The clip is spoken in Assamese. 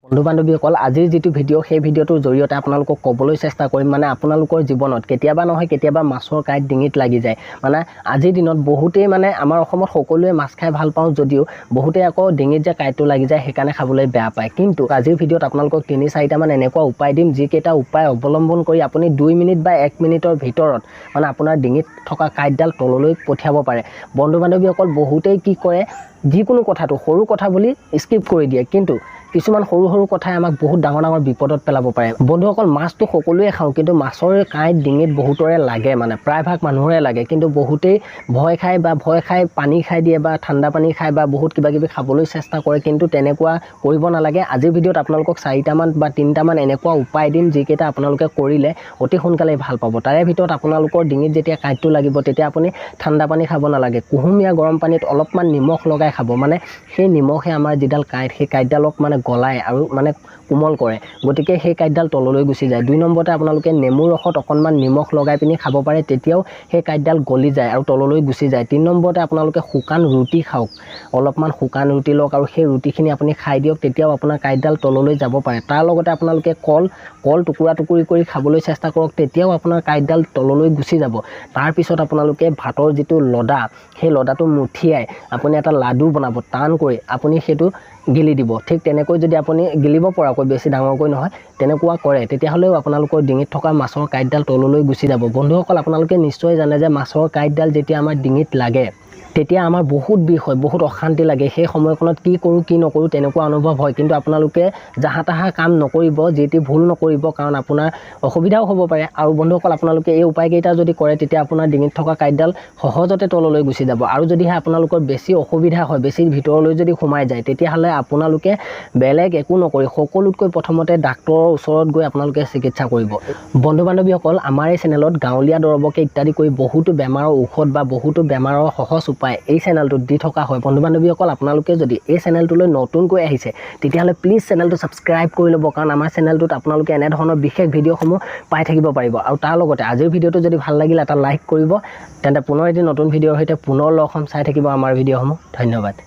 বন্ধু বান্ধৱীসকল আজিৰ যেটো ভিডিও সেই ভিডিওটোৰ জৰিয়তে আপোনালোকক ক'বলৈ চেষ্টা কৰিম মানে আপোনালোকৰ জীৱনত কেতিয়াবা নহয় কেতিয়াবা মাছৰ কাঁইট ডিঙিত লাগি যায় মানে আজিৰ দিনত বহুতেই মানে আমাৰ অসমত সকলোৱে মাছ খাই ভাল পাওঁ যদিও বহুতে আকৌ ডিঙিত যে কাঁইটটো লাগি যায় সেইকাৰণে খাবলৈ বেয়া পায় কিন্তু আজিৰ ভিডিওত আপোনালোকক 3-4টা মান এনেকুৱা উপায় দিম যিকেইটা উপায় অৱলম্বন কৰি আপুনি 2 মিনিট বা 1 মিনিটৰ ভিতৰত মানে আপোনাৰ ডিঙিত থকা কাঁইটডাল তললৈ পঠিয়াব পাৰে বন্ধু বান্ধৱীসকল বহুতেই কি কৰে যিকোনো কথাটো সৰু কথা বুলি স্কিপ কৰি দিয়ে কিন্তু কিছুমান সৰু সৰু কথাই আমাক বহুত ডাঙৰ ডাঙৰ বিপদত পেলাব পাৰে বন্ধুসকল মাছটো সকলোৱে খাওঁ কিন্তু মাছৰ কাঁইট ডিঙিত বহুতৰে লাগে মানে প্ৰায়ভাগ মানুহৰে লাগে কিন্তু বহুতেই ভয় খাই পানী খাই দিয়ে বা ঠাণ্ডা পানী খাই বা বহুত কিবা কিবি খাবলৈ চেষ্টা কৰে কিন্তু তেনেকুৱা কৰিব নালাগে আজিৰ ভিডিওত আপোনালোকক 4টা মান বা 3টা মান এনেকুৱা উপায় দিম যিকেইটা আপোনালোকে কৰিলে অতি সোনকালে ভাল পাব তাৰে ভিতৰত আপোনালোকৰ ডিঙিত যেতিয়া কাঁইটটো লাগিব তেতিয়া আপুনি ঠাণ্ডা পানী খাব নালাগে কুহুমীয়া গৰম পানীত অলপমান নিমখ লগাই খাব মানে সেই নিমখে আমাৰ যিডাল কাঁইট সেই কাঁইটডালক মানে গলাই আৰু মানে কোমল কৰে গতিকে সেই কাঁইটডাল তললৈ গুচি যায় 2 নম্বৰতে আপোনালোকে নেমুৰ ৰসত অকণমান নিমখ লগাই পিনি খাব পাৰে তেতিয়াও সেই কাঁইটডাল গলি যায় আৰু তললৈ গুচি যায় 3 নম্বৰতে আপোনালোকে শুকান ৰুটি খাওক অলপমান শুকান ৰুটি লওক আৰু সেই ৰুটিখিনি আপুনি খাই দিয়ক তেতিয়াও আপোনাৰ কাঁইটডাল তললৈ যাব পাৰে তাৰ লগতে আপোনালোকে কল টুকুৰা টুকুৰি কৰি খাবলৈ চেষ্টা কৰক তেতিয়াও আপোনাৰ কাঁইটডাল তললৈ গুচি যাব তাৰ পিছত আপোনালোকে ভাতৰ যিটো লডা সেই লডাটো মুঠিয়াই আপুনি এটা লাডু বনাব টান কৰি আপুনি সেইটো গিলি দিব ঠিক তেনেকৈ যদি আপুনি গিলিব পৰাকৈ বেছি ডাঙৰকৈ নহয় তেনেকুৱা কৰে তেতিয়াহলেও আপোনালোকৰ ডিঙিত থকা মাছৰ কাঁইটডাল তললৈ গুচি যাব বন্ধুসকল আপোনালোকে নিশ্চয় জানে যে মাছৰ কাঁইটডাল যেতিয়া আমাৰ ডিঙিত লাগে তেতিয়া আমাৰ বহুত বিষ হয় বহুত অশান্তি লাগে সেই সময়খনত কি কৰো কি নকৰো তেনেকুৱা অনুভৱ হয় কিন্তু আপোনালোকে জাহা তাহা কাম নকৰিব যেতি ভুল নকৰিব কাৰণ আপোনাৰ অসুবিধাও হ'ব পাৰে আৰু বন্ধুসকল আপোনালোকে এই উপায়কেইটা যদি কৰে তেতিয়া আপোনাৰ ডিঙিত থকা কাঁইটডাল সহজতে তললৈ গুচি যাব আৰু যদিহে আপোনালোকৰ বেছি অসুবিধা হয় বেছি ভিতৰলৈ যদি সোমাই যায় তেতিয়াহলে আপোনালোকে বেলেগ একো নকৰি সকলোতকৈ প্ৰথমতে ডাক্তৰৰ ওচৰত গৈ আপোনালোকে চিকিৎসা কৰিব বন্ধু বান্ধৱীসকল আমাৰ এই চেনেলত গাঁৱলীয়া দৰৱকে ইত্যাদি কৰি বহুতো বেমাৰৰ ঔষধ বা বহুতো বেমাৰৰ সহজ উপায় এই চেনেলটো দি থকা হয় বন্ধু বান্ধৱীসকল আপোনালোকে যদি এই চেনেলটোলৈ নতুনকৈ আহিছে তেতিয়াহলে প্লিজ চেনেলটো সাবস্ক্ৰাইব কৰি ল'ব কাৰণ আমাৰ চেনেলটোত আপোনালোকে এনে ধৰণৰ বিশেষ ভিডিঅ'সমূহ পাই থাকিব পাৰিব আৰু তাৰ লগতে আজিৰ ভিডিঅ'টো যদি ভাল লাগিলে এটা লাইক কৰিব তেন্তে পুনৰ এটি নতুন ভিডিঅ'ৰ সৈতে পুনৰ লগ হ'ম চাই থাকিব আমাৰ ভিডিঅ'সমূহ ধন্যবাদ